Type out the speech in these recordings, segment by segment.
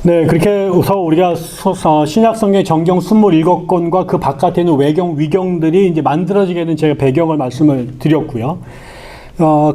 네, 그렇게 해서 우리가 신약성경 정경 27권과 그 바깥에 있는 위경들이 이제 만들어지게 된 제가 배경을 말씀을 드렸고요.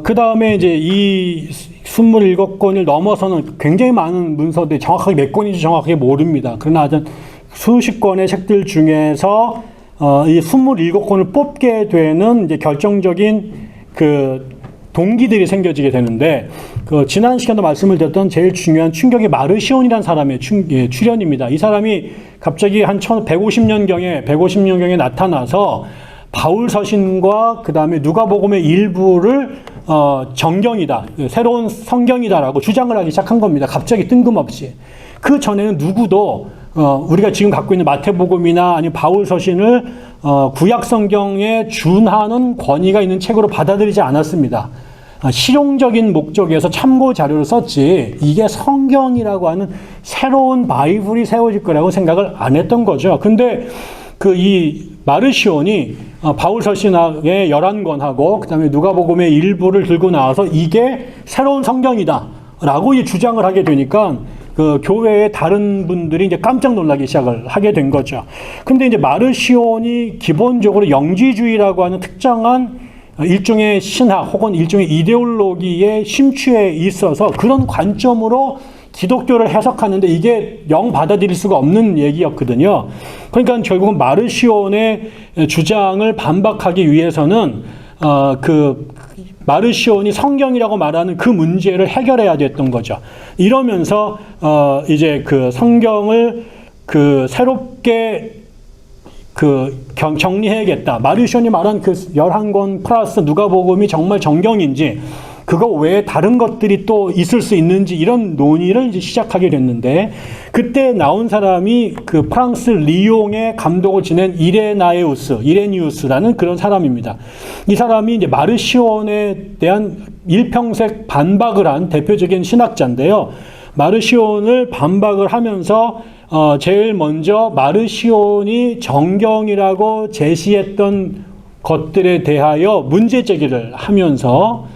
그 다음에 이제 이 27권을 넘어서는 굉장히 많은 문서들이 정확하게 몇 권인지 정확하게 모릅니다. 그러나 하여튼 수십 권의 책들 중에서 이 27권을 뽑게 되는 이제 결정적인 그 동기들이 생겨지게 되는데, 그 지난 시간도 말씀을 드렸던 제일 중요한 충격이 마르시온이라는 사람의 출현입니다. 이 사람이 갑자기 한 150년경에 나타나서 바울 서신과 그 다음에 누가복음의 일부를 정경이다, 새로운 성경이다라고 주장을 하기 시작한 겁니다. 갑자기 뜬금없이. 그 전에는 누구도 우리가 지금 갖고 있는 마태복음이나 아니면 바울 서신을 구약 성경에 준하는 권위가 있는 책으로 받아들이지 않았습니다. 실용적인 목적에서 참고 자료를 썼지 이게 성경이라고 하는 새로운 바이블이 세워질 거라고 생각을 안 했던 거죠. 근데 이 마르시온이 바울 서신의 11권하고 그 다음에 누가복음의 일부를 들고 나와서 이게 새로운 성경이다 라고 주장을 하게 되니까 그 교회의 다른 분들이 이제 깜짝 놀라기 시작을 하게 된 거죠. 근데 이제 마르시온이 기본적으로 영지주의라고 하는 특정한 일종의 신학 혹은 일종의 이데올로기에 심취해 있어서 그런 관점으로 기독교를 해석하는데 이게 영 받아들일 수가 없는 얘기였거든요. 그러니까 결국은 마르시온의 주장을 반박하기 위해서는 그 마르시온이 성경이라고 말하는 그 문제를 해결해야 됐던 거죠. 이러면서 이제 그 성경을 그 새롭게 정리해야겠다. 마르시온이 말한 그 11권 플러스 누가복음이 정말 정경인지 그거 외에 다른 것들이 또 있을 수 있는지 이런 논의를 이제 시작하게 됐는데, 그때 나온 사람이 그 프랑스 리옹의 감독을 지낸 이레니우스라는 그런 사람입니다. 이 사람이 이제 마르시온에 대한 일평생 반박을 한 대표적인 신학자인데요. 마르시온을 반박을 하면서 제일 먼저 마르시온이 정경이라고 제시했던 것들에 대하여 문제 제기를 하면서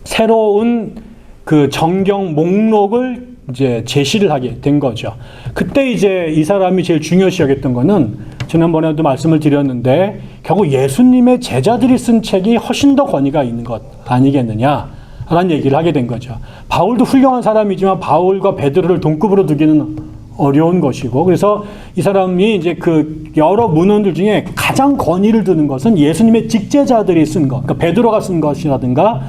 새로운 그 정경 목록을 이제 제시를 하게 된 거죠. 그때 이제 이 사람이 제일 중요시 여겼던 거는 지난번에도 말씀을 드렸는데 결국 예수님의 제자들이 쓴 책이 훨씬 더 권위가 있는 것 아니겠느냐라는 얘기를 하게 된 거죠. 바울도 훌륭한 사람이지만 바울과 베드로를 동급으로 두기는 어려운 것이고, 그래서 이 사람이 이제 그 여러 문헌들 중에 가장 권위를 두는 것은 예수님의 직제자들이 쓴 것, 그러니까 베드로가 쓴 것이라든가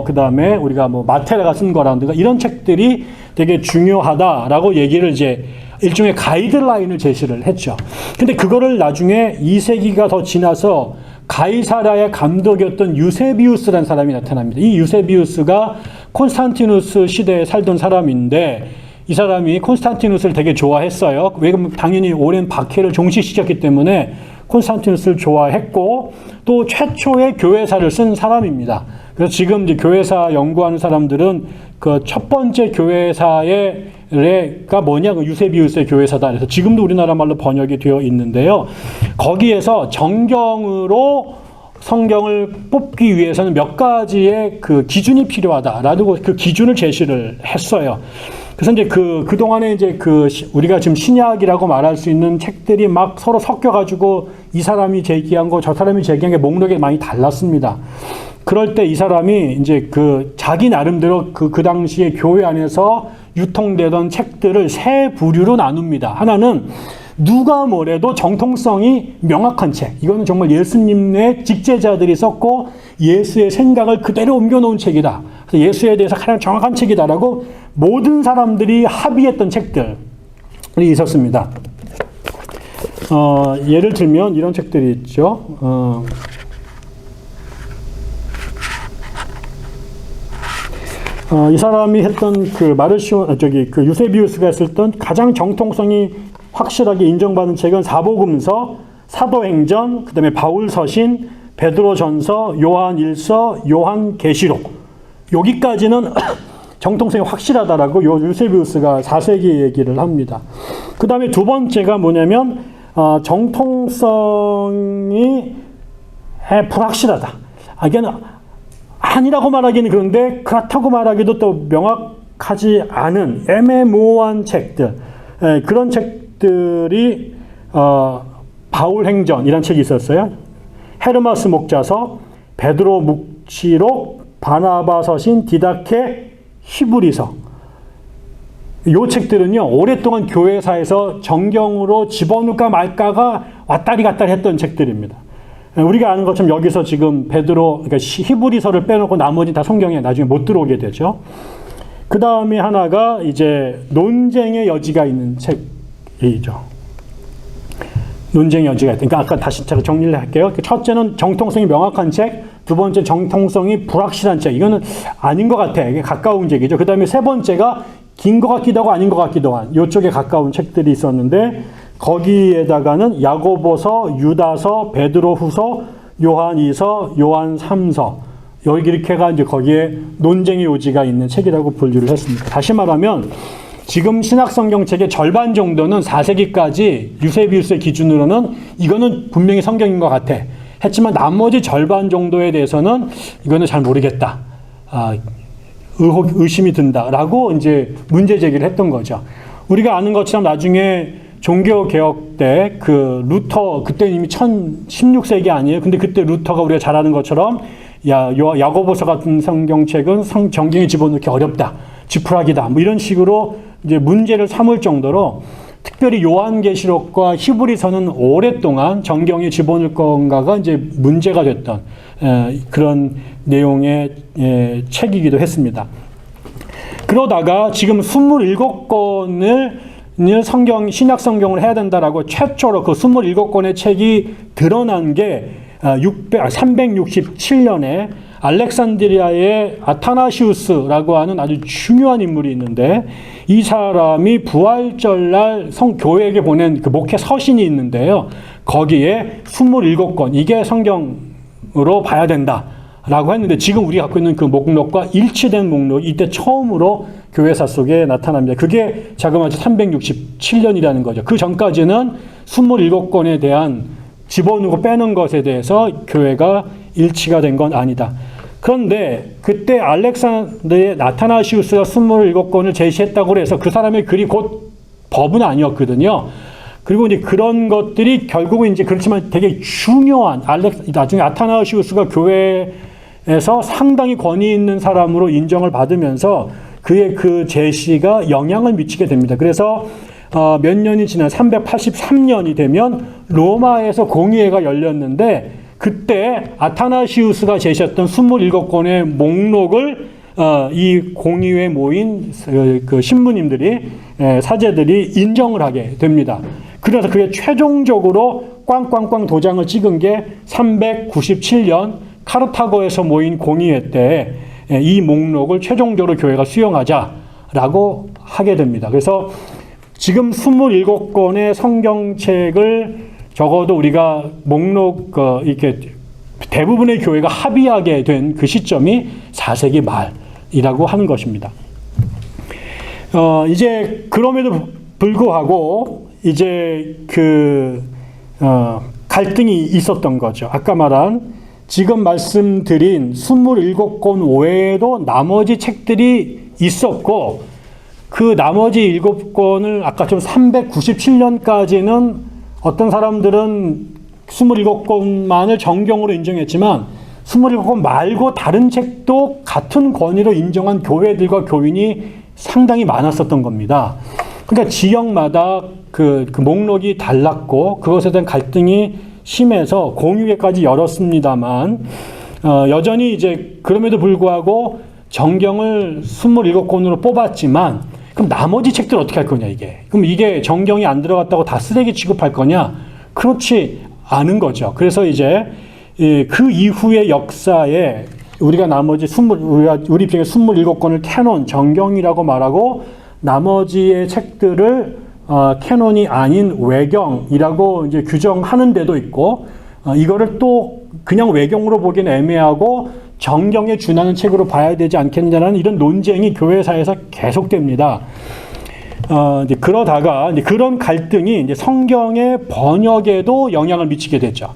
그 다음에 우리가 마테가 쓴 거라든가 이런 책들이 되게 중요하다라고 얘기를 이제 일종의 가이드라인을 제시를 했죠. 근데 그거를 나중에 2세기가 더 지나서 가이사랴의 감독이었던 유세비우스라는 사람이 나타납니다. 이 유세비우스가 콘스탄티누스 시대에 살던 사람인데, 이 사람이 콘스탄티누스를 되게 좋아했어요. 왜냐면 당연히 오랜 박해를 종식시켰기 때문에 콘스탄티누스를 좋아했고, 또 최초의 교회사를 쓴 사람입니다. 그래서 지금 이제 교회사 연구하는 사람들은 그 첫 번째 교회사가 뭐냐, 그 유세비우스의 교회사다. 그래서 지금도 우리나라 말로 번역이 되어 있는데요. 거기에서 정경으로 성경을 뽑기 위해서는 몇 가지의 그 기준이 필요하다라고 그 기준을 제시를 했어요. 그래서 이제 그동안에 이제 우리가 지금 신약이라고 말할 수 있는 책들이 막 서로 섞여가지고 이 사람이 제기한 거, 저 사람이 제기한 게 목록이 많이 달랐습니다. 그럴 때 이 사람이 이제 자기 나름대로 그 당시에 교회 안에서 유통되던 책들을 세 부류로 나눕니다. 하나는 누가 뭐래도 정통성이 명확한 책. 이거는 정말 예수님의 직제자들이 썼고 예수의 생각을 그대로 옮겨놓은 책이다. 그래서 예수에 대해서 가장 정확한 책이다라고 모든 사람들이 합의했던 책들이 있었습니다. 예를 들면 이런 책들이 있죠. 이 사람이 했던 유세비우스가 했었던 가장 정통성이 확실하게 인정받은 책은 사복음서, 사도행전, 그 다음에 바울서신, 베드로전서, 요한일서, 요한계시록. 여기까지는 정통성이 확실하다라고 유세비우스가 4세기 얘기를 합니다. 그 다음에 두 번째가 뭐냐면 정통성이 불확실하다. 이게 아니라고 말하기는 그런데 그렇다고 말하기도 또 정확하지 않은 애매모호한 책들, 그런 책들이 바울행전이라는 책이 있었어요. 헤르마스 목자서, 베드로 묵시록, 바나바 서신, 디다케, 히브리서. 이 책들은요, 오랫동안 교회사에서 정경으로 집어넣을까 말까가 왔다리 갔다리 했던 책들입니다. 우리가 아는 것처럼 여기서 지금 베드로, 그러니까 히브리서를 빼놓고 나머지 다 성경에 나중에 못 들어오게 되죠. 그 다음에 하나가 이제 논쟁의 여지가 있는 책이죠. 논쟁의 여지가 있다. 그러니까 아까 다시 제가 정리를 할게요. 첫째는 정통성이 명확한 책, 두 번째 정통성이 불확실한 책. 이거는 아닌 것 같아. 이게 가까운 책이죠. 그 다음에 세 번째가 긴 것 같기도 하고 아닌 것 같기도 한 이쪽에 가까운 책들이 있었는데 거기에다가는 야고보서, 유다서, 베드로후서, 요한이서, 요한 3서 여기 이렇게가 이제 거기에 논쟁의 요지가 있는 책이라고 분류를 했습니다. 다시 말하면 지금 신약성경책의 절반 정도는 4세기까지 유세비우스의 기준으로는 이거는 분명히 성경인 것 같아 했지만 나머지 절반 정도에 대해서는 이거는 잘 모르겠다. 의심이 든다라고 이제 문제 제기를 했던 거죠. 우리가 아는 것처럼 나중에 종교개혁 때 그 루터, 그때 이미 16세기 아니에요? 근데 그때 루터가 우리가 잘 아는 것처럼 야고보서 같은 성경책은 정경에 집어넣기 어렵다. 지푸라기다. 뭐 이런 식으로 이제 문제를 삼을 정도로 특별히 요한계시록과 히브리서는 오랫동안 정경에 집어넣을 건가가 이제 문제가 됐던 그런 내용의 책이기도 했습니다. 그러다가 지금 27권을 신약 성경을 해야 된다라고 최초로 그 27권의 책이 드러난 게 367년에 알렉산드리아의 아타나시우스라고 하는 아주 중요한 인물이 있는데 이 사람이 부활절날 교회에게 보낸 그 목회 서신이 있는데요. 거기에 27권 이게 성경으로 봐야 된다라고 했는데 지금 우리가 갖고 있는 그 목록과 일치된 목록이 이때 처음으로 교회사 속에 나타납니다. 그게 자그마치 367년이라는 거죠. 그 전까지는 27권에 대한 집어넣고 빼는 것에 대해서 교회가 일치가 된 건 아니다. 그런데 그때 알렉산더의 나타나시우스가 27권을 제시했다고 해서 그 사람의 글이 곧 법은 아니었거든요. 그리고 이제 그런 것들이 결국은 이제 그렇지만 되게 중요한 나중에 아타나시우스가 교회에서 상당히 권위 있는 사람으로 인정을 받으면서 그의 그 제시가 영향을 미치게 됩니다. 그래서 몇 년이 지난 383년이 되면 로마에서 공의회가 열렸는데 그때 아타나시우스가 제시했던 27권의 목록을 이 공의회에 모인 그 신부님들이 사제들이 인정을 하게 됩니다. 그래서 그게 최종적으로 꽝꽝꽝 도장을 찍은 게 397년 카르타고에서 모인 공의회 때 이 목록을 최종적으로 교회가 수용하자라고 하게 됩니다. 그래서 지금 27권의 성경책을 적어도 우리가 목록, 이렇게 대부분의 교회가 합의하게 된 그 시점이 4세기 말이라고 하는 것입니다. 이제 그럼에도 불구하고 이제 갈등이 있었던 거죠. 아까 말한 지금 말씀드린 27권 외에도 나머지 책들이 있었고 그 나머지 7권을 아까 좀 397년까지는 어떤 사람들은 27권만을 정경으로 인정했지만 27권 말고 다른 책도 같은 권위로 인정한 교회들과 교인이 상당히 많았었던 겁니다. 그러니까 지역마다 그 목록이 달랐고 그것에 대한 갈등이 심해서 공유회까지 열었습니다만 여전히 이제 그럼에도 불구하고 정경을 27권으로 뽑았지만 그럼 나머지 책들 어떻게 할 거냐 이게. 그럼 이게 정경이 안 들어갔다고 다 쓰레기 취급할 거냐? 그렇지 않은 거죠. 그래서 이제 그 이후의 역사에 우리가 나머지 우리 입장에 27권을 캐논, 정경이라고 말하고 나머지의 책들을 캐논이 아닌 외경이라고 이제 규정하는 데도 있고 이거를 또 그냥 외경으로 보기엔 애매하고 정경에 준하는 책으로 봐야 되지 않겠느냐는 이런 논쟁이 교회사에서 계속됩니다. 이제 그러다가 이제 그런 갈등이 이제 성경의 번역에도 영향을 미치게 되죠.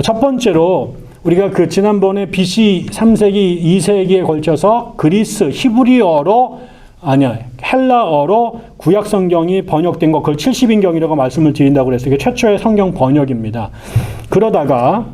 첫 번째로 우리가 그 지난번에 BC 3세기, 2세기에 걸쳐서 그리스 히브리어로 아니야. 헬라어로 구약 성경이 번역된 거, 그걸 70인경이라고 말씀을 드린다고 그랬어요. 이게 최초의 성경 번역입니다. 그러다가,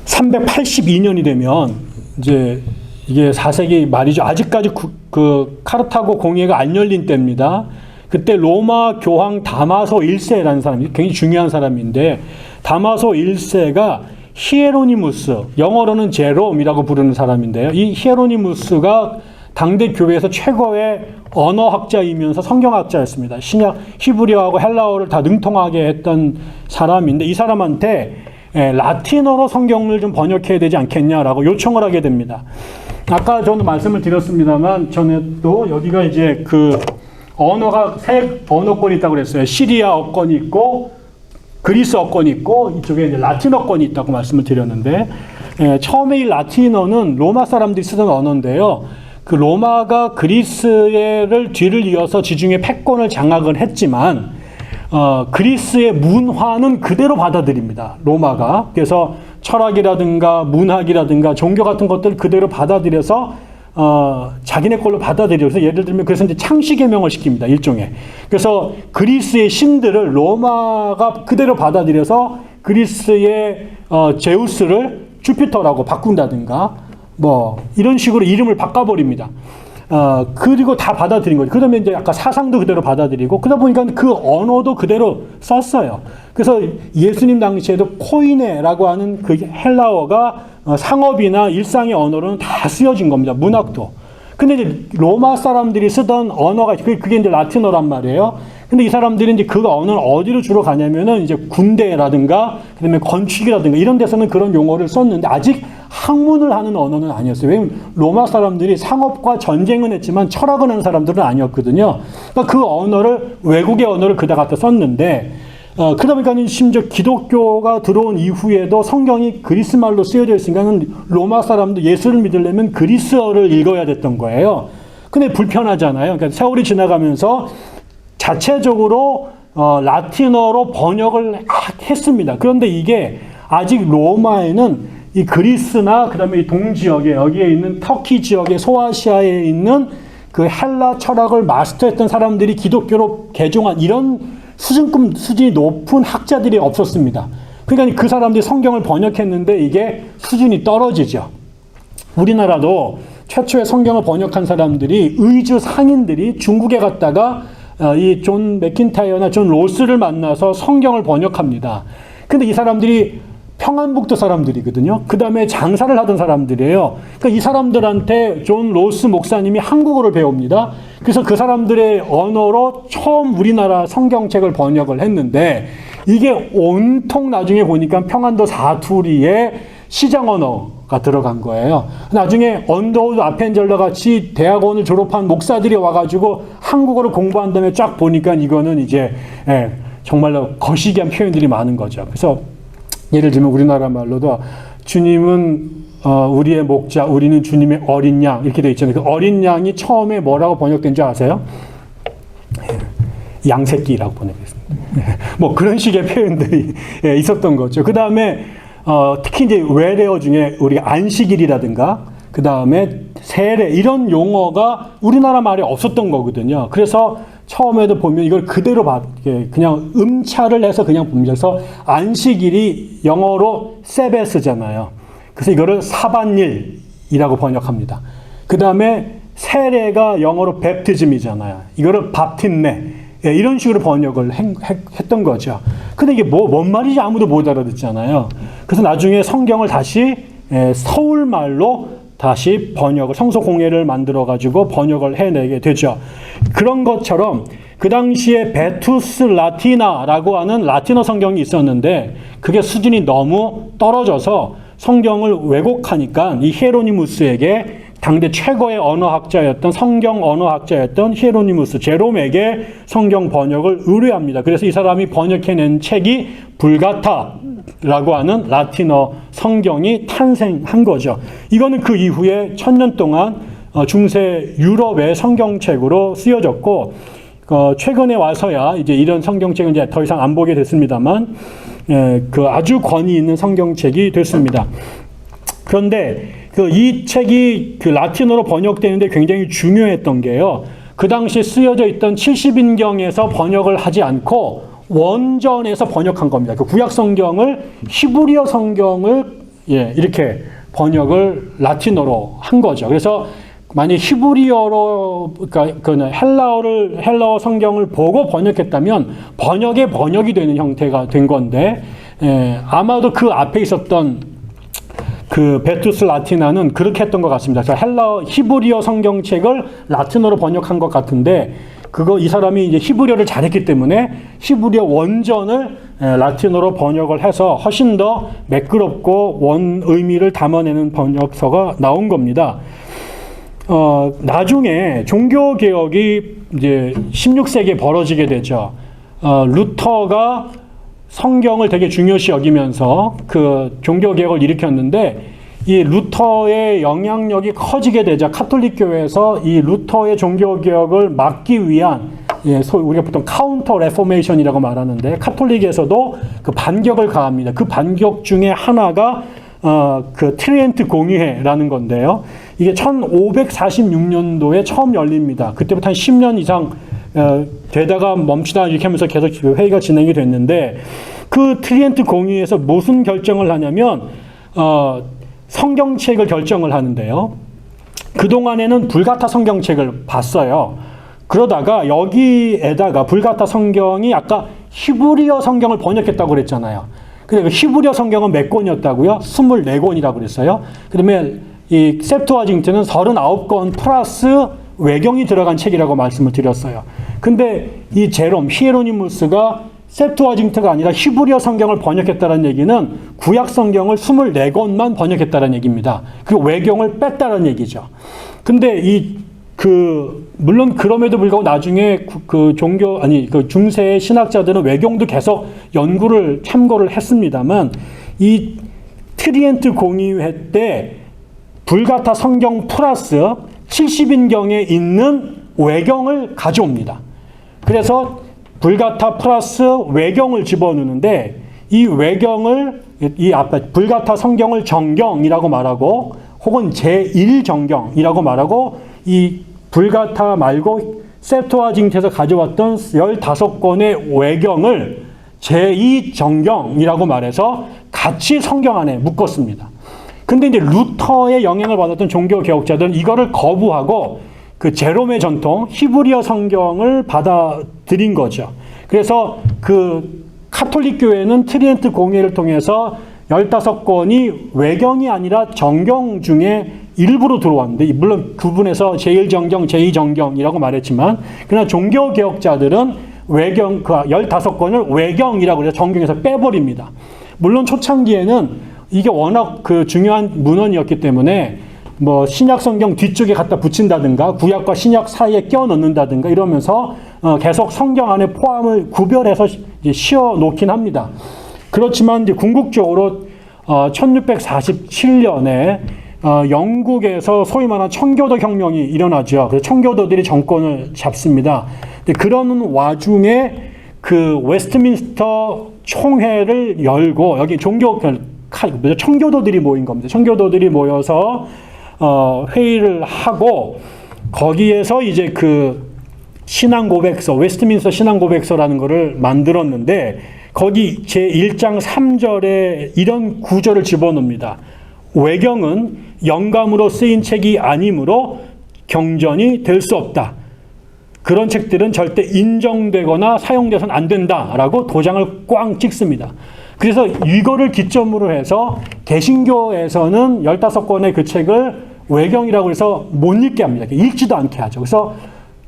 382년이 되면, 이제, 이게 4세기 말이죠. 아직까지 그 카르타고 공예가 안 열린 때입니다. 그때 로마 교황 다마소 1세라는 사람이 굉장히 중요한 사람인데, 다마소 1세가 히에로니무스, 영어로는 제롬이라고 부르는 사람인데요. 이 히에로니무스가 당대 교회에서 최고의 언어학자이면서 성경학자였습니다. 신약 히브리어하고 헬라어를 다 능통하게 했던 사람인데, 이 사람한테 라틴어로 성경을 좀 번역해야 되지 않겠냐라고 요청을 하게 됩니다. 아까 저는 말씀을 드렸습니다만, 전에 또 여기가 이제 그 언어가 세 언어권이 있다고 그랬어요. 시리아어권이 있고, 그리스어권이 있고, 이쪽에 이제 라틴어권이 있다고 말씀을 드렸는데, 처음에 이 라틴어는 로마 사람들이 쓰던 언어인데요. 그 로마가 그리스를 뒤를 이어서 지중해 패권을 장악을 했지만, 그리스의 문화는 그대로 받아들입니다. 로마가. 그래서 철학이라든가 문학이라든가 종교 같은 것들을 그대로 받아들여서 자기네 걸로 받아들여서, 예를 들면 그래서 이제 창씨개명을 시킵니다. 일종의. 그래서 그리스의 신들을 로마가 그대로 받아들여서 그리스의 제우스를 주피터라고 바꾼다든가 뭐 이런 식으로 이름을 바꿔버립니다. 그리고 다 받아들인 거죠. 그러면 이제 아까 사상도 그대로 받아들이고, 그러다 보니까 그 언어도 그대로 썼어요. 그래서 예수님 당시에도 코이네라고 하는 그 헬라어가 상업이나 일상의 언어로는 다 쓰여진 겁니다. 문학도. 근데 이제 로마 사람들이 쓰던 언어가, 그게 이제 라틴어란 말이에요. 근데 이 사람들이 이제 그 언어는 어디로 주로 가냐면은 이제 군대라든가, 그 다음에 건축이라든가 이런 데서는 그런 용어를 썼는데, 아직 학문을 하는 언어는 아니었어요. 왜냐면 로마 사람들이 상업과 전쟁은 했지만 철학을 하는 사람들은 아니었거든요. 그러니까 그 언어를, 외국의 언어를 그다 갖다 썼는데, 그러다 보니까 심지어 기독교가 들어온 이후에도 성경이 그리스말로 쓰여져 있으니까 로마 사람도 예수를 믿으려면 그리스어를 읽어야 됐던 거예요. 근데 불편하잖아요. 그러니까 세월이 지나가면서 자체적으로 라틴어로 번역을 했습니다. 그런데 이게 아직 로마에는 이 그리스나 그다음에 이 동지역에, 여기에 있는 터키 지역의 소아시아에 있는 그 헬라 철학을 마스터했던 사람들이 기독교로 개종한 이런 수준이 높은 학자들이 없었습니다. 그러니까 그 사람들이 성경을 번역했는데 이게 수준이 떨어지죠. 우리나라도 최초의 성경을 번역한 사람들이, 의주 상인들이 중국에 갔다가 이 존 맥킨타이어나 존 로스를 만나서 성경을 번역합니다. 근데 이 사람들이 평안북도 사람들이거든요. 그 다음에 장사를 하던 사람들이에요. 그러니까 이 사람들한테 존 로스 목사님이 한국어를 배웁니다. 그래서 그 사람들의 언어로 처음 우리나라 성경책을 번역을 했는데, 이게 온통 나중에 보니까 평안도 사투리에 시장 언어가 들어간 거예요. 나중에 언더우드 아펜젤러 같이 대학원을 졸업한 목사들이 와가지고 한국어를 공부한 다음에 쫙 보니까 이거는 이제 정말로 거시기한 표현들이 많은 거죠. 그래서 예를 들면 우리나라 말로도 주님은 우리의 목자, 우리는 주님의 어린 양, 이렇게 되어 있잖아요. 그 어린 양이 처음에 뭐라고 번역된 줄 아세요? 양새끼라고 번역했습니다. 뭐 그런 식의 표현들이 있었던 거죠. 그 다음에 특히 이제 외래어 중에 우리가 안식일이라든가 그 다음에 세례, 이런 용어가 우리나라 말에 없었던 거거든요. 그래서 처음에도 보면 이걸 그대로 그냥 음차를 해서 그냥 봅니다. 그래서 안식일이 영어로 세베스잖아요. 그래서 이거를 사반일이라고 번역합니다. 그 다음에 세례가 영어로 팹티즘이잖아요. 이거를 밥틴네, 이런 식으로 번역을 했던 거죠. 근데 이게 뭔 말인지 아무도 못 알아듣잖아요. 그래서 나중에 성경을 다시 서울말로 다시 번역을, 성서공예를 만들어가지고 번역을 해내게 되죠. 그런 것처럼 그 당시에 베투스 라티나라고 하는 라틴어 성경이 있었는데, 그게 수준이 너무 떨어져서 성경을 왜곡하니까 이 히에로니무스에게, 당대 최고의 언어학자였던, 성경 언어학자였던 히에로니무스, 제롬에게 성경 번역을 의뢰합니다. 그래서 이 사람이 번역해낸 책이 불가타라고 하는 라틴어 성경이 탄생한 거죠. 이거는 그 이후에 1000년 동안 중세 유럽의 성경책으로 쓰여졌고, 최근에 와서야 이제 이런 성경책은 이제 더 이상 안 보게 됐습니다만, 그 아주 권위 있는 성경책이 됐습니다. 그런데 이 책이 라틴어로 번역되는데 굉장히 중요했던 게요. 그 당시 쓰여져 있던 70인경에서 번역을 하지 않고 원전에서 번역한 겁니다. 그 구약 성경을 히브리어 성경을 이렇게 번역을 라틴어로 한 거죠. 그래서 만약 히브리어로 그러니까 헬라어 성경을 보고 번역했다면 번역이 되는 형태가 된 건데 아마도 그 앞에 있었던 그 베투스 라티나는 그렇게 했던 것 같습니다. 그래서 히브리어 성경책을 라틴어로 번역한 것 같은데 이 사람이 이제 히브리어를 잘했기 때문에 히브리어 원전을 라틴어로 번역을 해서 훨씬 더 매끄럽고 원 의미를 담아내는 번역서가 나온 겁니다. 나중에 종교개혁이 이제 16세기에 벌어지게 되죠. 루터가 성경을 되게 중요시 여기면서 그 종교개혁을 일으켰는데 이 루터의 영향력이 커지게 되자 카톨릭 교회에서 이 루터의 종교개혁을 막기 위한 우리가 보통 카운터 레포메이션이라고 말하는데 카톨릭에서도 그 반격을 가합니다. 그 반격 중에 하나가 그 트리엔트 공의회라는 건데요. 이게 1546년도에 처음 열립니다. 그때부터 한 10년 이상 되다가 멈추다 이렇게 하면서 계속 회의가 진행이 됐는데 그 트리엔트 공의회에서 무슨 결정을 하냐면 성경책을 결정을 하는데요. 그동안에는 불가타 성경책을 봤어요. 그러다가 여기에다가 불가타 성경이 아까 히브리어 성경을 번역했다고 그랬잖아요. 근데 히브리어 성경은 몇 권이었다고요? 24권이라고 그랬어요. 그다음에 이 셉투아징트는 39권 플러스 외경이 들어간 책이라고 말씀을 드렸어요. 근데 이 히에로니무스가 셉투아징트가 아니라 히브리어 성경을 번역했다는 얘기는 구약 성경을 24권만 번역했다는 얘기입니다. 그 외경을 뺐다는 얘기죠. 근데 물론 그럼에도 불구하고 나중에 그 중세의 신학자들은 외경도 계속 참고를 했습니다만 이 트리엔트 공의회 때 불가타 성경 플러스 70인경에 있는 외경을 가져옵니다. 그래서 불가타 플러스 외경을 집어넣는데 이 외경을 불가타 성경을 정경이라고 말하고 혹은 제1정경이라고 말하고 이 불가타 말고 셉투아징트에서 가져왔던 15권의 외경을 제2정경이라고 말해서 같이 성경 안에 묶었습니다. 근데 이제 루터의 영향을 받았던 종교 개혁자들은 이거를 거부하고 그 제롬의 전통 히브리어 성경을 받아들인 거죠. 그래서 그 카톨릭 교회는 트리엔트 공의회를 통해서 15권이 외경이 아니라 정경 중에 일부로 들어왔는데 물론 구분해서 제1정경, 제2정경이라고 말했지만 그러나 종교 개혁자들은 외경 그 15권을 외경이라고 해서 정경에서 빼버립니다. 물론 초창기에는 이게 워낙 그 중요한 문헌이었기 때문에 뭐 신약 성경 뒤쪽에 갖다 붙인다든가 구약과 신약 사이에 껴 넣는다든가 이러면서 계속 성경 안에 포함을 구별해서 이제 씌워 놓긴 합니다. 그렇지만 이제 궁극적으로 1647년에 영국에서 소위 말하는 청교도 혁명이 일어나죠. 그래서 청교도들이 정권을 잡습니다. 그러는 와중에 그 웨스트민스터 총회를 열고 여기 청교도들이 모인 겁니다. 청교도들이 모여서 회의를 하고 거기에서 이제 그 신앙고백서, 웨스트민스터 신앙고백서라는 거를 만들었는데 거기 제1장 3절에 이런 구절을 집어넣습니다. 외경은 영감으로 쓰인 책이 아니므로 경전이 될 수 없다. 그런 책들은 절대 인정되거나 사용돼서는 안 된다라고 도장을 꽝 찍습니다. 그래서 이거를 기점으로 해서 개신교에서는 15권의 그 책을 외경이라고 해서 못 읽게 합니다. 읽지도 않게 하죠. 그래서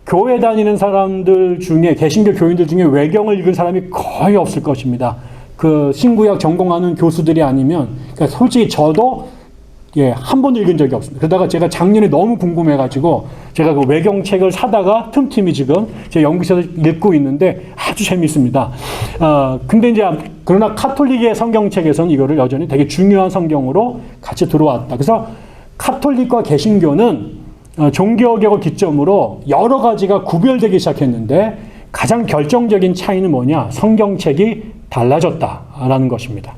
교회 다니는 사람들 중에 개신교 교인들 중에 외경을 읽은 사람이 거의 없을 것입니다. 그 신구약 전공하는 교수들이 아니면 그러니까 솔직히 저도 한 번도 읽은 적이 없습니다. 그러다가 제가 작년에 너무 궁금해가지고 제가 그 외경책을 사다가 틈틈이 지금 제 연구실에서 읽고 있는데 아주 재밌습니다. 근데 이제 그러나 카톨릭의 성경책에서는 이거를 여전히 되게 중요한 성경으로 같이 들어왔다. 그래서 카톨릭과 개신교는 종교개혁을 기점으로 여러 가지가 구별되기 시작했는데 가장 결정적인 차이는 뭐냐? 성경책이 달라졌다라는 것입니다.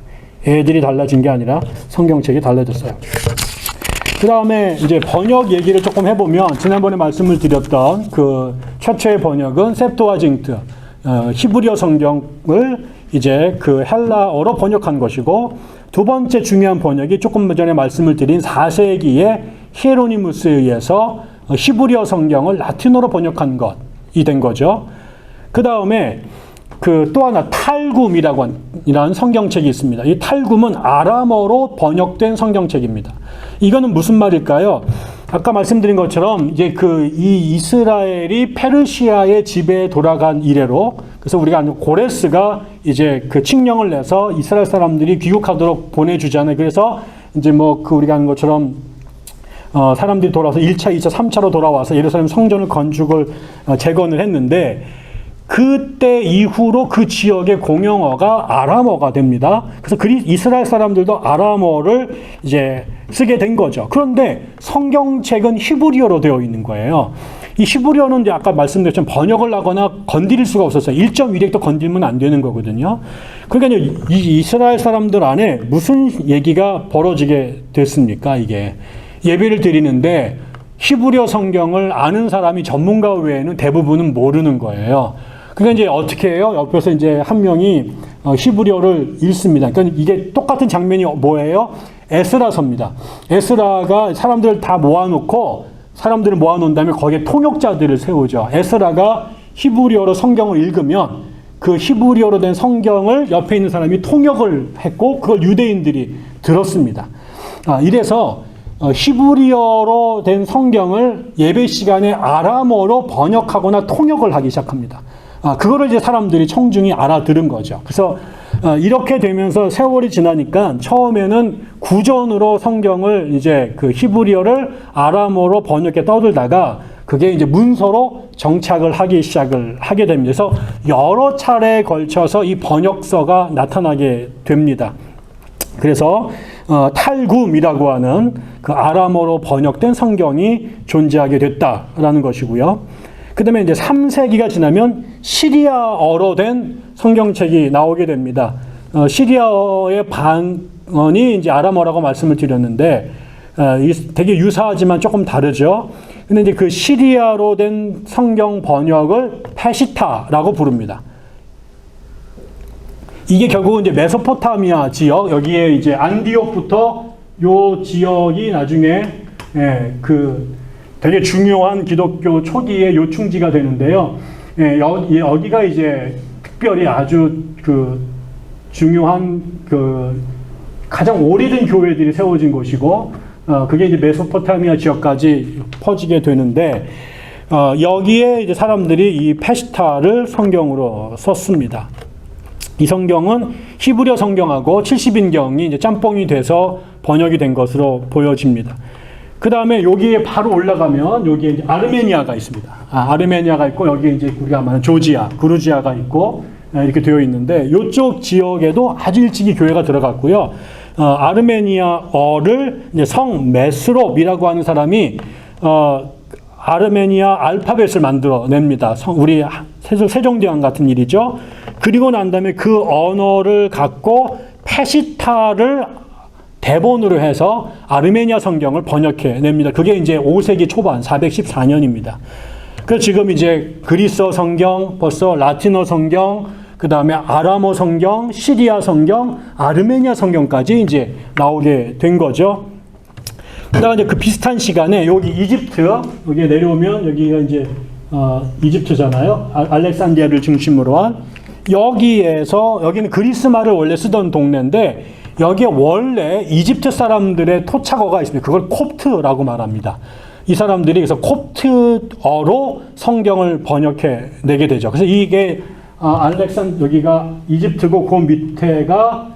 애들이 달라진 게 아니라 성경책이 달라졌어요. 그 다음에 이제 번역 얘기를 조금 해보면, 지난번에 말씀을 드렸던 그 최초의 번역은 셉토아징트, 히브리어 성경을 이제 그 헬라어로 번역한 것이고, 두 번째 중요한 번역이 조금 전에 말씀을 드린 4세기에 히에로니무스에 의해서 히브리어 성경을 라틴어로 번역한 것이 된 거죠. 그 다음에 그 또 하나 탈굼이라는 성경책이 있습니다. 이 탈굼은 아람어로 번역된 성경책입니다. 이거는 무슨 말일까요? 아까 말씀드린 것처럼 이제 이 이스라엘이 페르시아의 지배에 돌아간 이래로, 그래서 우리가 고레스가 이제 그 칙령을 내서 이스라엘 사람들이 귀국하도록 보내주잖아요. 그래서 이제 우리가 하는 것처럼 사람들이 돌아와서 1차, 2차, 3차로 돌아와서 예루살렘 성전을 건축을 재건을 했는데, 그때 이후로 그 지역의 공용어가 아람어가 됩니다. 그래서 이스라엘 사람들도 아람어를 이제 쓰게 된 거죠. 그런데 성경책은 히브리어로 되어 있는 거예요. 이 히브리어는 이제 아까 말씀드렸지만 번역을 하거나 건드릴 수가 없었어요. 1.1획도 건들면 안 되는 거거든요. 그러니까 이 이스라엘 사람들 안에 무슨 얘기가 벌어지게 됐습니까? 이게 예배를 드리는데 히브리어 성경을 아는 사람이 전문가 외에는 대부분은 모르는 거예요. 그러니까 이제 어떻게 해요? 옆에서 이제 한 명이 히브리어를 읽습니다. 그러니까 이게 똑같은 장면이 뭐예요? 에스라서입니다. 에스라가 사람들을 다 모아놓고, 사람들을 모아놓은 다음에 거기에 통역자들을 세우죠. 에스라가 히브리어로 성경을 읽으면 그 히브리어로 된 성경을 옆에 있는 사람이 통역을 했고, 그걸 유대인들이 들었습니다. 이래서 히브리어로 된 성경을 예배 시간에 아람어로 번역하거나 통역을 하기 시작합니다. 그거를 이제 사람들이 청중이 알아들은 거죠. 그래서 이렇게 되면서 세월이 지나니까 처음에는 구전으로 성경을 이제 그 히브리어를 아람어로 번역해 떠들다가 그게 이제 문서로 정착을 시작을 하게 됩니다. 그래서 여러 차례에 걸쳐서 이 번역서가 나타나게 됩니다. 그래서 탈굼이라고 하는 그 아람어로 번역된 성경이 존재하게 됐다라는 것이고요. 그 다음에 이제 3세기가 지나면 시리아어로 된 성경책이 나오게 됩니다. 시리아어의 반언이 이제 아람어라고 말씀을 드렸는데, 되게 유사하지만 조금 다르죠. 근데 이제 그 시리아로 된 성경 번역을 페시타라고 부릅니다. 이게 결국은 이제 메소포타미아 지역, 여기에 이제 안디옥부터 요 지역이 나중에 되게 중요한 기독교 초기의 요충지가 되는데요. 여기가 이제 특별히 아주 중요한 가장 오래된 교회들이 세워진 곳이고, 그게 이제 메소포타미아 지역까지 퍼지게 되는데, 여기에 이제 사람들이 이 페시타를 성경으로 썼습니다. 이 성경은 히브리어 성경하고 70인경이 이제 짬뽕이 돼서 번역이 된 것으로 보여집니다. 그 다음에 여기에 바로 올라가면 여기에 이제 아르메니아가 있습니다. 아르메니아가 있고, 여기에 이제 우리가 말하는 조지아, 그루지아가 있고, 이렇게 되어 있는데, 이쪽 지역에도 아주 일찍이 교회가 들어갔고요. 아르메니아어를 이제 성 메스롭이라고 하는 사람이 아르메니아 알파벳을 만들어냅니다. 우리 세종대왕 같은 일이죠. 그리고 난 다음에 그 언어를 갖고 페시타를 대본으로 해서 아르메니아 성경을 번역해 냅니다. 그게 이제 5세기 초반 414년입니다. 그래서 지금 이제 그리스어 성경, 벌써 라틴어 성경, 그 다음에 아람어 성경, 시리아 성경, 아르메니아 성경까지 이제 나오게 된 거죠. 그 다음에 이제 그 비슷한 시간에 여기 이집트, 여기에 내려오면 여기가 이제 이집트잖아요. 알렉산드리아를 중심으로 한. 여기는 그리스 말을 원래 쓰던 동네인데, 여기에 원래 이집트 사람들의 토착어가 있습니다. 그걸 콥트라고 말합니다. 이 사람들이 그래서 콥트어로 성경을 번역해 내게 되죠. 그래서 이게 여기가 이집트고, 그 밑에가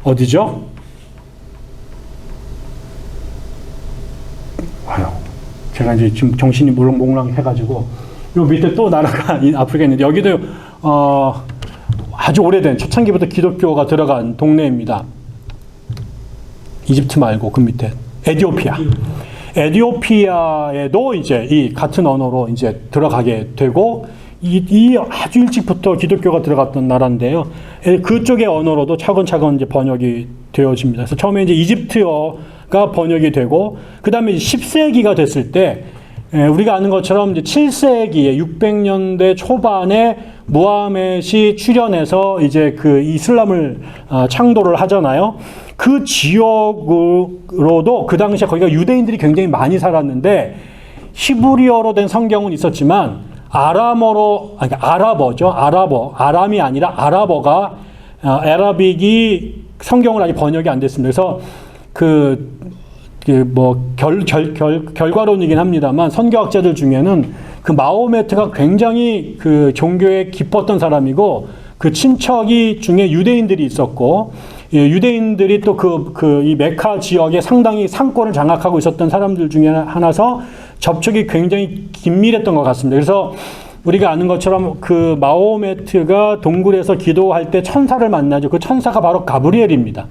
어디죠? 제가 이제 지금 정신이 몽롱해가지고 요 밑에 또 나라가 아프리카 있는데, 여기도 아주 오래된 초창기부터 기독교가 들어간 동네입니다. 이집트 말고 그 밑에 에티오피아에도 이제 이 같은 언어로 이제 들어가게 되고, 이 아주 일찍부터 기독교가 들어갔던 나라인데요. 그쪽의 언어로도 차근차근 이제 번역이 되어집니다. 그래서 처음에 이제 이집트어가 번역이 되고, 그 다음에 10세기가 됐을 때, 우리가 아는 것처럼 이제 7세기에 600년대 초반에 무하멧이 출현해서 이제 그 이슬람을 창도를 하잖아요. 그 지역으로도 그 당시에 거기가 유대인들이 굉장히 많이 살았는데 히브리어로 된 성경은 있었지만 아람이 아니라 아랍어가 아라빅이 성경을 아직 번역이 안 됐습니다. 그래서 결과론이긴 합니다만 선교학자들 중에는 그 마호메트가 굉장히 그 종교에 깊었던 사람이고 그 친척이 중에 유대인들이 있었고 유대인들이 또 이 메카 지역에 상당히 상권을 장악하고 있었던 사람들 중에 하나서 접촉이 굉장히 긴밀했던 것 같습니다. 그래서 우리가 아는 것처럼 그 마호메트가 동굴에서 기도할 때 천사를 만나죠. 그 천사가 바로 가브리엘입니다.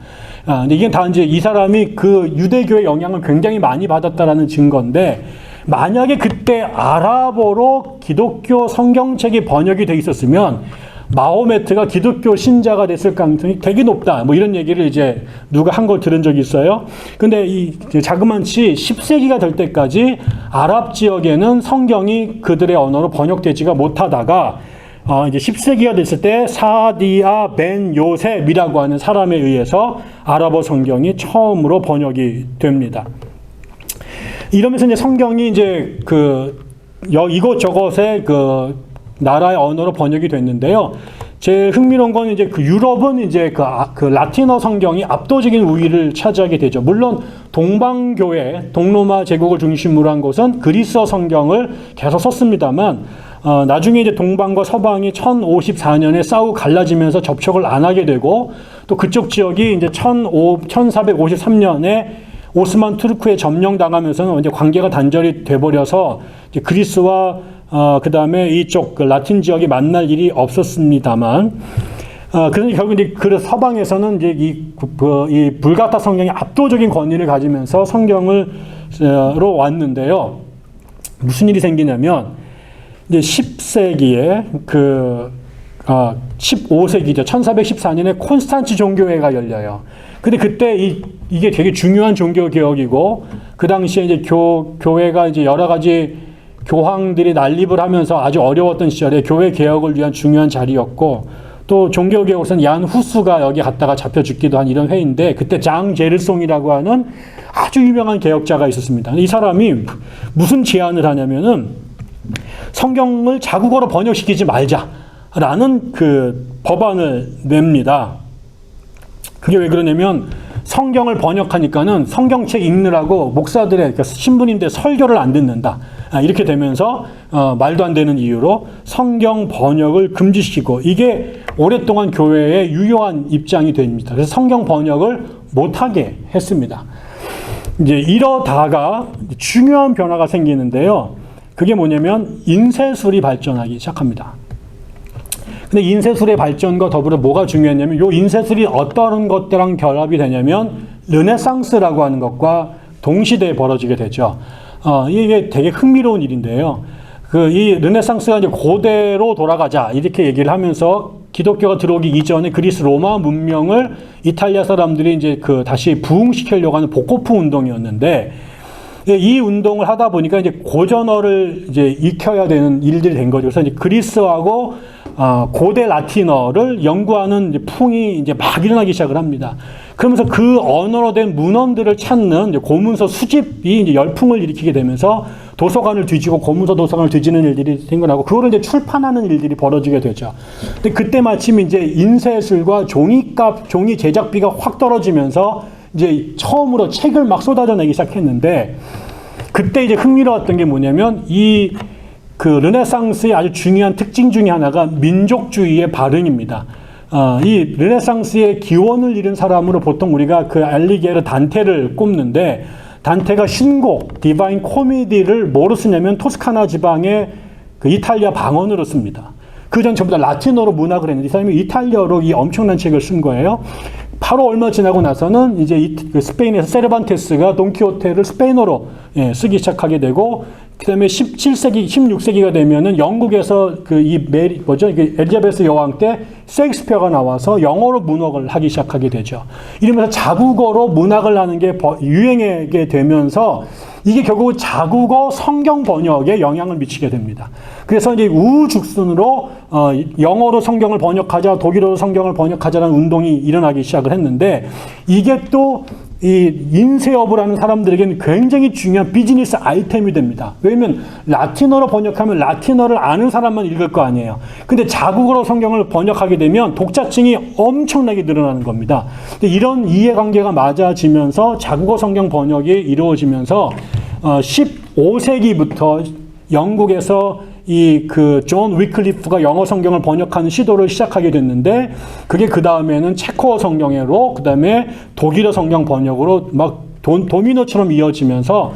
근데 이게 다 이제 이 사람이 그 유대교의 영향을 굉장히 많이 받았다라는 증거인데, 만약에 그때 아랍어로 기독교 성경책이 번역이 돼 있었으면 마호메트가 기독교 신자가 됐을 가능성이 되게 높다. 뭐 이런 얘기를 이제 누가 한 걸 들은 적이 있어요. 근데 이 자그만치 10세기가 될 때까지 아랍 지역에는 성경이 그들의 언어로 번역되지가 못하다가 이제 10세기가 됐을 때 사디아 벤 요셉이라고 하는 사람에 의해서 아랍어 성경이 처음으로 번역이 됩니다. 이러면서 이제 성경이 이제 이곳저곳에 나라의 언어로 번역이 됐는데요. 제일 흥미로운 건 이제 유럽은 이제 그 라틴어 성경이 압도적인 우위를 차지하게 되죠. 물론 동방교회, 동로마 제국을 중심으로 한 곳은 그리스어 성경을 계속 썼습니다만, 나중에 이제 동방과 서방이 1054년에 싸우고 갈라지면서 접촉을 안 하게 되고, 또 그쪽 지역이 이제 1453년에 오스만 투르크에 점령당하면서는 이제 관계가 단절이 돼버려서 이제 그리스와 그 다음에 이쪽 라틴 지역이 만날 일이 없었습니다만, 그래서 결국 이제 그 서방에서는 이제 이 불가타 성경이 압도적인 권위를 가지면서 성경으로 왔는데요. 무슨 일이 생기냐면, 이제 10세기에 15세기죠. 1414년에 콘스탄치 종교회가 열려요. 근데 그때 이게 되게 중요한 종교 개혁이고, 그 당시에 이제 교회가 이제 여러 가지 교황들이 난립을 하면서 아주 어려웠던 시절에 교회 개혁을 위한 중요한 자리였고, 또 종교 개혁에서는 얀 후스가 여기 갔다가 잡혀 죽기도 한 이런 회인데, 그때 장 제르송이라고 하는 아주 유명한 개혁자가 있었습니다. 이 사람이 무슨 제안을 하냐면은 성경을 자국어로 번역시키지 말자라는 그 법안을 냅니다. 그게 왜 그러냐면 성경을 번역하니까는 성경책 읽느라고 목사들의, 그러니까 신부님들 설교를 안 듣는다. 이렇게 되면서 말도 안 되는 이유로 성경 번역을 금지시키고, 이게 오랫동안 교회의 유효한 입장이 됩니다. 그래서 성경 번역을 못하게 했습니다. 이제 이러다가 중요한 변화가 생기는데요. 그게 뭐냐면 인쇄술이 발전하기 시작합니다. 근데 인쇄술의 발전과 더불어 뭐가 중요했냐면, 요 인쇄술이 어떤 것들랑 결합이 되냐면 르네상스라고 하는 것과 동시대에 벌어지게 되죠. 이게 되게 흥미로운 일인데요. 이 르네상스가 이제 고대로 돌아가자 이렇게 얘기를 하면서 기독교가 들어오기 이전에 그리스 로마 문명을 이탈리아 사람들이 이제 다시 부흥시키려고 하는 복고풍 운동이었는데, 이 운동을 하다 보니까 이제 고전어를 이제 익혀야 되는 일들이 된 거죠. 그래서 이제 그리스하고 고대 라틴어를 연구하는 이제 풍이 이제 막 일어나기 시작을 합니다. 그러면서 그 언어로 된 문헌들을 찾는 이제 고문서 수집이 이제 열풍을 일으키게 되면서 도서관을 뒤지고 고문서 도서관을 뒤지는 일들이 생겨나고, 그거를 이제 출판하는 일들이 벌어지게 되죠. 근데 그때 마침 이제 인쇄술과 종이 제작비가 확 떨어지면서 이제 처음으로 책을 막 쏟아져내기 시작했는데, 그때 이제 흥미로웠던 게 뭐냐면, 르네상스의 아주 중요한 특징 중에 하나가 민족주의의 발흥입니다. 이 르네상스의 기원을 이룬 사람으로 보통 우리가 알리게르 단테를 꼽는데, 단테가 신곡, 디바인 코미디를 뭐로 쓰냐면 토스카나 지방의 이탈리아 방언으로 씁니다. 그 전 전부 다 라틴어로 문학을 했는데, 이 사람이 이탈리아로 이 엄청난 책을 쓴 거예요. 바로 얼마 지나고 나서는 이제 스페인에서 세르반테스가 돈키호테를 스페인어로 쓰기 시작하게 되고, 그다음에 17세기, 16세기가 되면은 영국에서 엘리자베스 여왕 때 셰익스피어가 나와서 영어로 문학을 하기 시작하게 되죠. 이러면서 자국어로 문학을 하는 게 유행하게 되면서 이게 결국 자국어 성경 번역에 영향을 미치게 됩니다. 그래서 이제 우후죽순으로 영어로 성경을 번역하자, 독일어로 성경을 번역하자라는 운동이 일어나기 시작을 했는데, 이게 또 이 인쇄업을 하는 사람들에게는 굉장히 중요한 비즈니스 아이템이 됩니다. 왜냐면 라틴어로 번역하면 라틴어를 아는 사람만 읽을 거 아니에요. 근데 자국어로 성경을 번역하게 되면 독자층이 엄청나게 늘어나는 겁니다. 근데 이런 이해관계가 맞아지면서 자국어 성경 번역이 이루어지면서 15세기부터 영국에서 존 위클리프가 영어 성경을 번역하는 시도를 시작하게 됐는데, 그게 그 다음에는 체코어 성경으로, 그 다음에 독일어 성경 번역으로 막 도미노처럼 이어지면서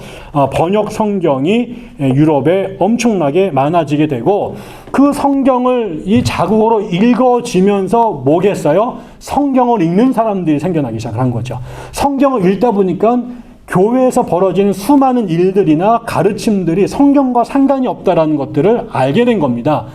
번역 성경이 유럽에 엄청나게 많아지게 되고, 그 성경을 이 자국어로 읽어지면서 뭐겠어요? 성경을 읽는 사람들이 생겨나기 시작한 거죠. 성경을 읽다 보니까 교회에서 벌어지는 수많은 일들이나 가르침들이 성경과 상관이 없다라는 것들을 알게 된 겁니다.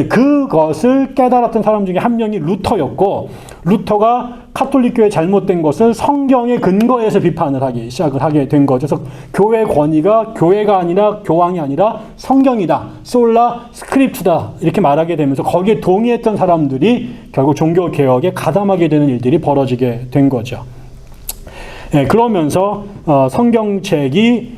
그것을 깨달았던 사람 중에 한 명이 루터였고, 루터가 카톨릭교회 잘못된 것을 성경의 근거에서 비판을 하기 시작을 하게 된 거죠. 그래서 교회 권위가 교회가 아니라 교황이 아니라 성경이다, 솔라 스크립트다, 이렇게 말하게 되면서 거기에 동의했던 사람들이 결국 종교개혁에 가담하게 되는 일들이 벌어지게 된 거죠. 그러면서 성경책이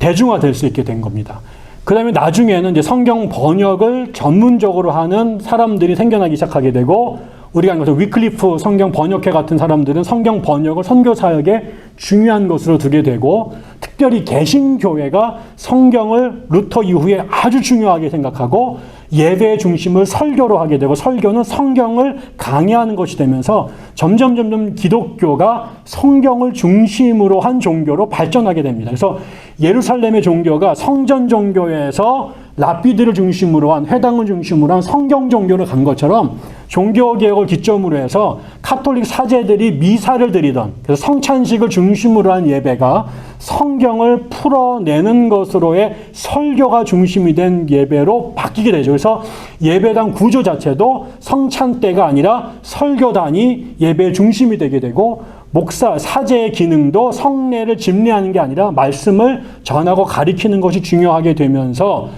대중화될 수 있게 된 겁니다. 그 다음에 나중에는 이제 성경 번역을 전문적으로 하는 사람들이 생겨나기 시작하게 되고, 우리가 알는 것처럼 위클리프 성경 번역회 같은 사람들은 성경 번역을 선교 사역에 중요한 것으로 두게 되고, 특별히 개신교회가 성경을 루터 이후에 아주 중요하게 생각하고 예배의 중심을 설교로 하게 되고, 설교는 성경을 강의하는 것이 되면서 점점 기독교가 성경을 중심으로 한 종교로 발전하게 됩니다. 그래서 예루살렘의 종교가 성전 종교에서 랍비들을 중심으로 한, 회당을 중심으로 한 성경 종교로 간 것처럼 종교개혁을 기점으로 해서 카톨릭 사제들이 미사를 드리던, 그래서 성찬식을 중심으로 한 예배가 성경을 풀어내는 것으로의 설교가 중심이 된 예배로 바뀌게 되죠. 그래서 예배당 구조 자체도 성찬 때가 아니라 설교단이 예배의 중심이 되게 되고, 목사, 사제의 기능도 성례를 집례하는 게 아니라 말씀을 전하고 가리키는 것이 중요하게 되면서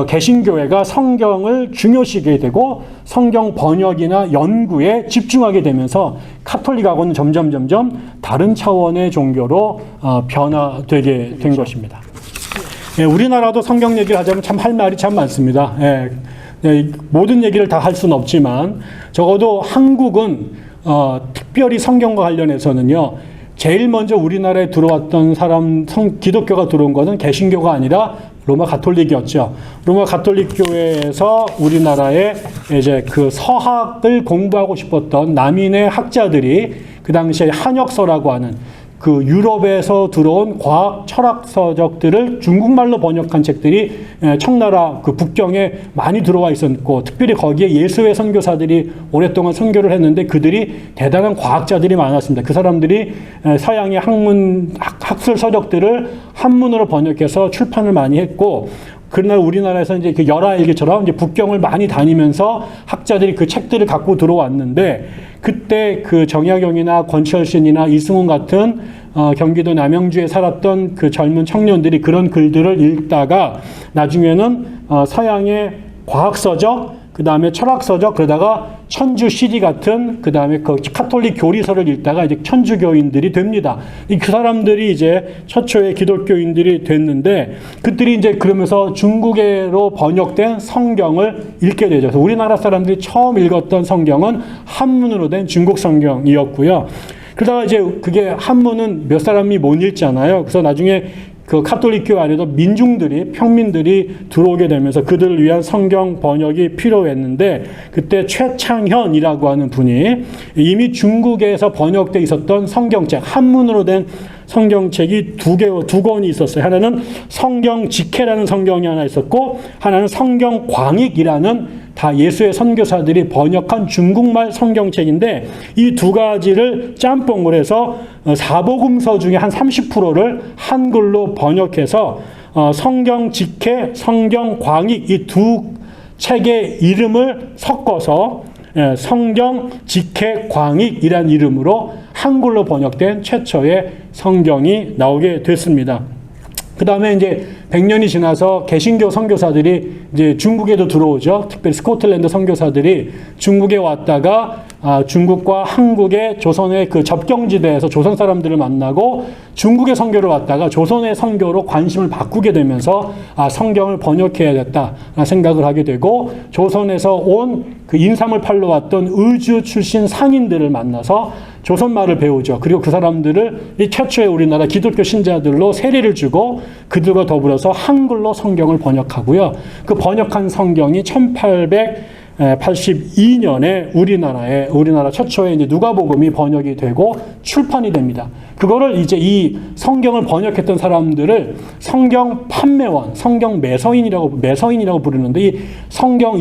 개신교회가 성경을 중요시하게 되고 성경 번역이나 연구에 집중하게 되면서 카톨릭하고는 점점 다른 차원의 종교로 변화되게 된 것입니다. 우리나라도 성경 얘기를 하자면 참 할 말이 참 많습니다. 모든 얘기를 다 할 수는 없지만 적어도 한국은 특별히 성경과 관련해서는요, 제일 먼저 우리나라에 들어왔던 기독교가 들어온 것은 개신교가 아니라 로마 가톨릭이었죠. 로마 가톨릭 교회에서 우리나라에 이제 그 서학을 공부하고 싶었던 남인의 학자들이 그 당시에 한역서라고 하는 그 유럽에서 들어온 과학 철학 서적들을 중국말로 번역한 책들이 청나라 그 북경에 많이 들어와 있었고, 특별히 거기에 예수의 선교사들이 오랫동안 선교를 했는데 그들이 대단한 과학자들이 많았습니다. 그 사람들이 서양의 학술 서적들을 한문으로 번역해서 출판을 많이 했고, 그날 우리나라에서 이제 그 열하일기처럼 이제 북경을 많이 다니면서 학자들이 그 책들을 갖고 들어왔는데, 그때 그 정약용이나 권철신이나 이승훈 같은 경기도 남양주에 살았던 그 젊은 청년들이 그런 글들을 읽다가 나중에는 서양의 과학서적, 그 다음에 철학서적, 그러다가 천주 CD 같은, 그 다음에 그 카톨릭 교리서를 읽다가 이제 천주교인들이 됩니다. 그 사람들이 이제 최초의 기독교인들이 됐는데, 그들이 이제 그러면서 중국어로 번역된 성경을 읽게 되죠. 그래서 우리나라 사람들이 처음 읽었던 성경은 한문으로 된 중국 성경이었고요. 그러다가 이제 그게 한문은 몇 사람이 못 읽잖아요. 그래서 나중에 그 카톨릭교 안에도 평민들이 들어오게 되면서 그들을 위한 성경 번역이 필요했는데, 그때 최창현이라고 하는 분이 이미 중국에서 번역되어 있었던 성경책, 한문으로 된 성경책이 두 권이 있었어요. 하나는 성경 직해라는 성경이 하나 있었고, 하나는 성경 광익이라는 다 예수의 선교사들이 번역한 중국말 성경책인데, 이 두 가지를 짬뽕을 해서 사복음서 중에 한 30%를 한글로 번역해서 성경 직해, 성경 광익 이 두 책의 이름을 섞어서 성경 직해 광익이란 이름으로 한글로 번역된 최초의 성경이 나오게 됐습니다. 그 다음에 이제 100년이 지나서 개신교 선교사들이 이제 중국에도 들어오죠. 특별히 스코틀랜드 선교사들이 중국에 왔다가 중국과 한국의 조선의 그 접경지대에서 조선 사람들을 만나고 중국의 선교를 왔다가 조선의 선교로 관심을 바꾸게 되면서 성경을 번역해야겠다라는 생각을 하게 되고 조선에서 온 그 인삼을 팔러 왔던 의주 출신 상인들을 만나서 조선말을 배우죠. 그리고 그 사람들을 이 최초의 우리나라 기독교 신자들로 세례를 주고 그들과 더불어서 한글로 성경을 번역하고요. 그 번역한 성경이 1882년에 우리나라 최초의 이제 누가복음이 번역이 되고 출판이 됩니다. 그거를 이제 이 성경을 번역했던 사람들을 성경 판매원, 성경 매서인이라고 부르는데 이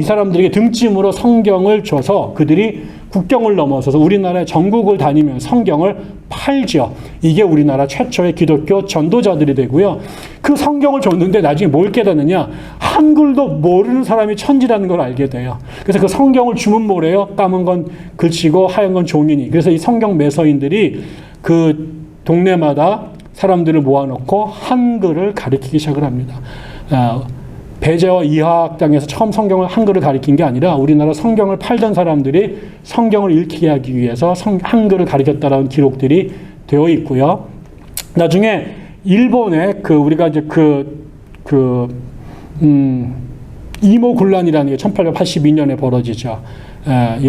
사람들에게 등짐으로 성경을 줘서 그들이 국경을 넘어서서 우리나라의 전국을 다니면서 성경을 팔죠. 이게 우리나라 최초의 기독교 전도자들이 되고요. 그 성경을 줬는데 나중에 뭘 깨닫느냐? 한글도 모르는 사람이 천지라는 걸 알게 돼요. 그래서 그 성경을 주면 뭐래요? 까만 건 글씨고 하얀 건 종이니. 그래서 이 성경 매서인들이 그 동네마다 사람들을 모아놓고 한글을 가르치기 시작을 합니다. 배재와 이화학당에서 처음 성경을 한글을 가르친 게 아니라 우리나라 성경을 팔던 사람들이 성경을 읽게 하기 위해서 한글을 가르쳤다라는 기록들이 되어 있고요. 나중에 일본에 우리가 이제 이모군란이라는 게 1882년에 벌어지죠.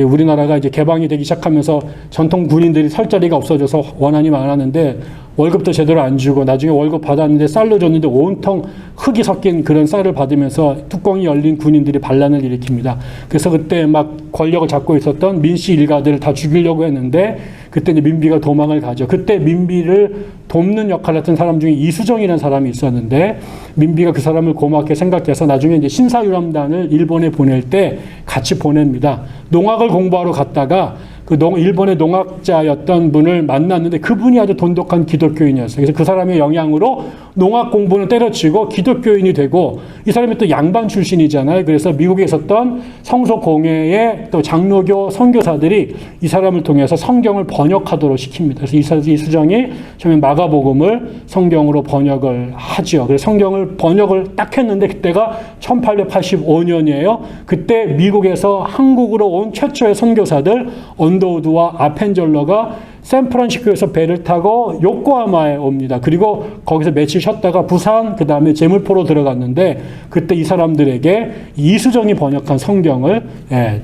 우리나라가 이제 개방이 되기 시작하면서 전통 군인들이 설 자리가 없어져서 원한이 많았는데 월급도 제대로 안 주고 나중에 월급 받았는데 쌀로 줬는데 온통 흙이 섞인 그런 쌀을 받으면서 뚜껑이 열린 군인들이 반란을 일으킵니다. 그래서 그때 막 권력을 잡고 있었던 민씨 일가들을 다 죽이려고 했는데 그때 이제 민비가 도망을 가죠. 그때 민비를 돕는 역할을 했던 사람 중에 이수정이라는 사람이 있었는데 민비가 그 사람을 고맙게 생각해서 나중에 이제 신사유람단을 일본에 보낼 때 같이 보냅니다. 농학을 공부하러 갔다가 그 일본의 농학자였던 분을 만났는데 그분이 아주 돈독한 기독교인이었어요. 그래서 그 사람의 영향으로 농학 공부는 때려치고 기독교인이 되고 이 사람이 또 양반 출신이잖아요. 그래서 미국에 있었던 성소공회의 또 장로교 선교사들이 이 사람을 통해서 성경을 번역하도록 시킵니다. 그래서 이수정이 처음에 마가복음을 성경으로 번역을 하죠. 그래서 성경을 번역을 딱 했는데 그때가 1885년이에요. 그때 미국에서 한국으로 온 최초의 선교사들 언더우드와 아펜젤러가 샌프란시스코에서 배를 타고 요코하마에 옵니다. 그리고 거기서 며칠 쉬었다가 부산 그 다음에 제물포로 들어갔는데 그때 이 사람들에게 이수정이 번역한 성경을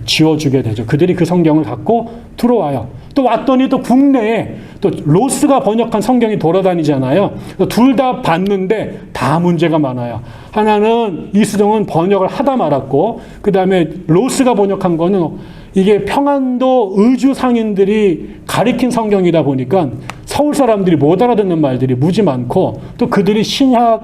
지어주게 되죠. 그들이 그 성경을 갖고 들어와요. 또 왔더니 또 국내에 또 로스가 번역한 성경이 돌아다니잖아요. 둘 다 봤는데 다 문제가 많아요. 하나는 이수정은 번역을 하다 말았고 그 다음에 로스가 번역한 거는 이게 평안도 의주 상인들이 가리킨 성경이다 보니까 서울 사람들이 못 알아듣는 말들이 무지 많고 또 그들이 신학이나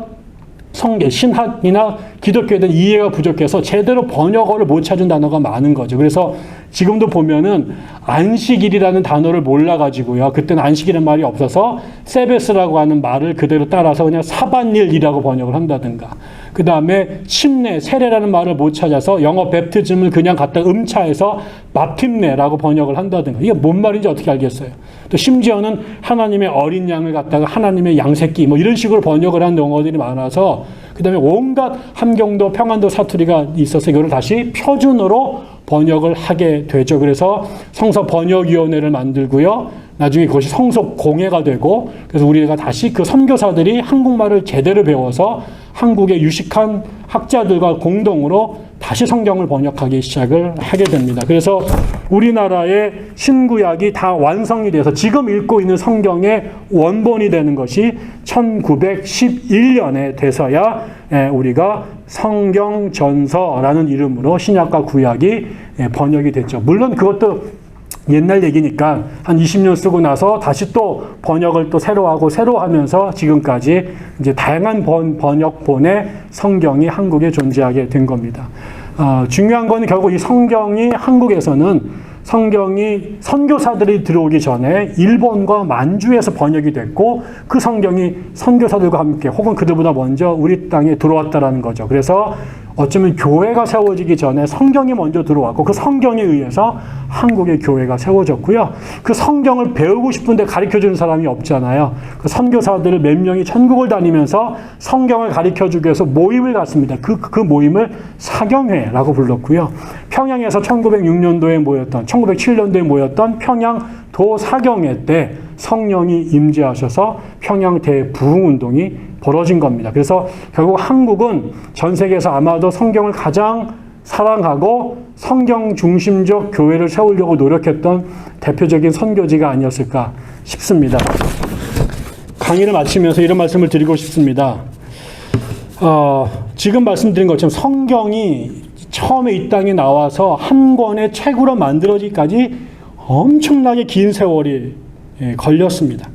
기독교에 대한 이해가 부족해서 제대로 번역어를 못 찾은 단어가 많은 거죠. 그래서 지금도 보면은 안식일이라는 단어를 몰라가지고요. 그때는 안식이라는 말이 없어서 세베스라고 하는 말을 그대로 따라서 그냥 사반일이라고 번역을 한다든가. 그 다음에 침례, 세례라는 말을 못 찾아서 영어 베프티즘을 그냥 갖다 음차해서 바팀네라고 번역을 한다든가. 이게 뭔 말인지 어떻게 알겠어요? 또 심지어는 하나님의 어린 양을 갖다가 하나님의 양새끼 뭐 이런 식으로 번역을 한 용어들이 많아서 그 다음에 온갖 함경도 평안도 사투리가 있어서 이거를 다시 표준어로 번역을 하게 되죠. 그래서 성서 번역위원회를 만들고요. 나중에 그것이 성서공회가 되고 그래서 우리가 다시 그 선교사들이 한국말을 제대로 배워서 한국의 유식한 학자들과 공동으로 다시 성경을 번역하기 시작을 하게 됩니다. 그래서 우리나라의 신구약이 다 완성이 돼서 지금 읽고 있는 성경의 원본이 되는 것이 1911년에 돼서야 우리가 성경전서라는 이름으로 신약과 구약이 번역이 됐죠. 물론 그것도 옛날 얘기니까 한 20년 쓰고 나서 다시 또 번역을 또 새로 하고 새로 하면서 지금까지 이제 다양한 번역본의 성경이 한국에 존재하게 된 겁니다. 중요한 건 결국 이 성경이 한국에서는 성경이 선교사들이 들어오기 전에 일본과 만주에서 번역이 됐고 그 성경이 선교사들과 함께 혹은 그들보다 먼저 우리 땅에 들어왔다라는 거죠. 그래서 어쩌면 교회가 세워지기 전에 성경이 먼저 들어왔고 그 성경에 의해서 한국의 교회가 세워졌고요. 그 성경을 배우고 싶은데 가르쳐주는 사람이 없잖아요. 그 선교사들을 몇 명이 천국을 다니면서 성경을 가르쳐주기 위해서 모임을 갖습니다. 그 모임을 사경회라고 불렀고요. 평양에서 1906년도에 모였던 1907년도에 모였던 평양 도사경회 때 성령이 임재하셔서 평양 대부흥운동이 벌어진 겁니다. 그래서 결국 한국은 전 세계에서 아마도 성경을 가장 사랑하고 성경 중심적 교회를 세우려고 노력했던 대표적인 선교지가 아니었을까 싶습니다. 강의를 마치면서 이런 말씀을 드리고 싶습니다. 지금 말씀드린 것처럼 성경이 처음에 이 땅에 나와서 한 권의 책으로 만들어지기까지 엄청나게 긴 세월이 걸렸습니다.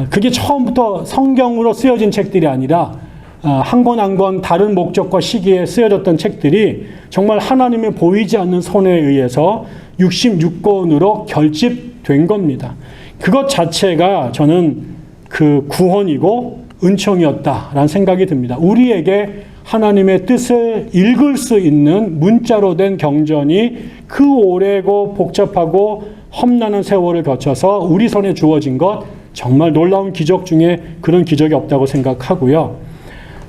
그게 처음부터 성경으로 쓰여진 책들이 아니라 한 권 한 권 다른 목적과 시기에 쓰여졌던 책들이 정말 하나님의 보이지 않는 손에 의해서 66권으로 결집된 겁니다. 그것 자체가 저는 그 구원이고 은총이었다라는 생각이 듭니다. 우리에게 하나님의 뜻을 읽을 수 있는 문자로 된 경전이 그 오래고 복잡하고 험난한 세월을 거쳐서 우리 손에 주어진 것 정말 놀라운 기적 중에 그런 기적이 없다고 생각하고요.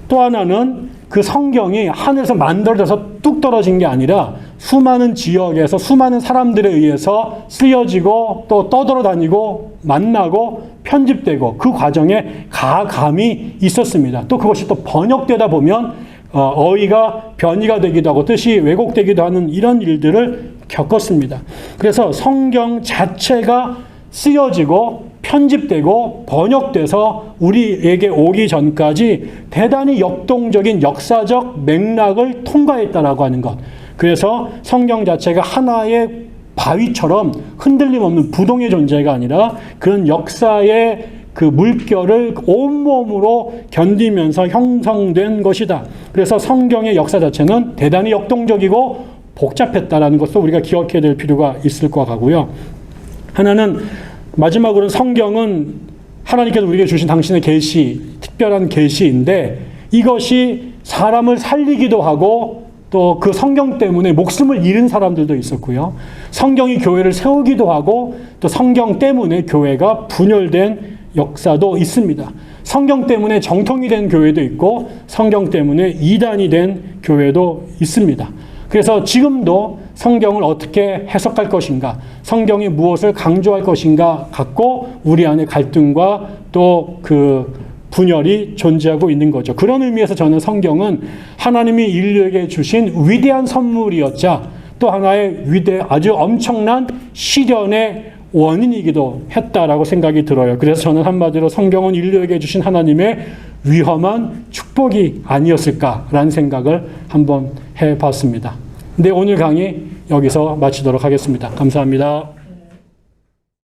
또 하나는 그 성경이 하늘에서 만들어져서 뚝 떨어진 게 아니라 수많은 지역에서 수많은 사람들에 의해서 쓰여지고 또 떠돌아다니고 만나고 편집되고 그 과정에 가감이 있었습니다. 또 그것이 또 번역되다 보면 어휘가 변이가 되기도 하고 뜻이 왜곡되기도 하는 이런 일들을 겪었습니다. 그래서 성경 자체가 쓰여지고 편집되고 번역돼서 우리에게 오기 전까지 대단히 역동적인 역사적 맥락을 통과했다라고 하는 것. 그래서 성경 자체가 하나의 바위처럼 흔들림 없는 부동의 존재가 아니라 그런 역사의 그 물결을 온몸으로 견디면서 형성된 것이다. 그래서 성경의 역사 자체는 대단히 역동적이고 복잡했다라는 것도 우리가 기억해야 될 필요가 있을 것 같고요. 하나는 마지막으로는 성경은 하나님께서 우리에게 주신 당신의 계시, 특별한 계시인데 이것이 사람을 살리기도 하고 또 그 성경 때문에 목숨을 잃은 사람들도 있었고요. 성경이 교회를 세우기도 하고 또 성경 때문에 교회가 분열된 역사도 있습니다. 성경 때문에 정통이 된 교회도 있고 성경 때문에 이단이 된 교회도 있습니다. 그래서 지금도 성경을 어떻게 해석할 것인가, 성경이 무엇을 강조할 것인가 갖고 우리 안에 갈등과 또 그 분열이 존재하고 있는 거죠. 그런 의미에서 저는 성경은 하나님이 인류에게 주신 위대한 선물이었자 또 하나의 아주 엄청난 시련의 원인이기도 했다라고 생각이 들어요. 그래서 저는 한마디로 성경은 인류에게 주신 하나님의 위험한 축복이 아니었을까라는 생각을 한번 해봤습니다. 네, 오늘 강의 여기서 마치도록 하겠습니다. 감사합니다.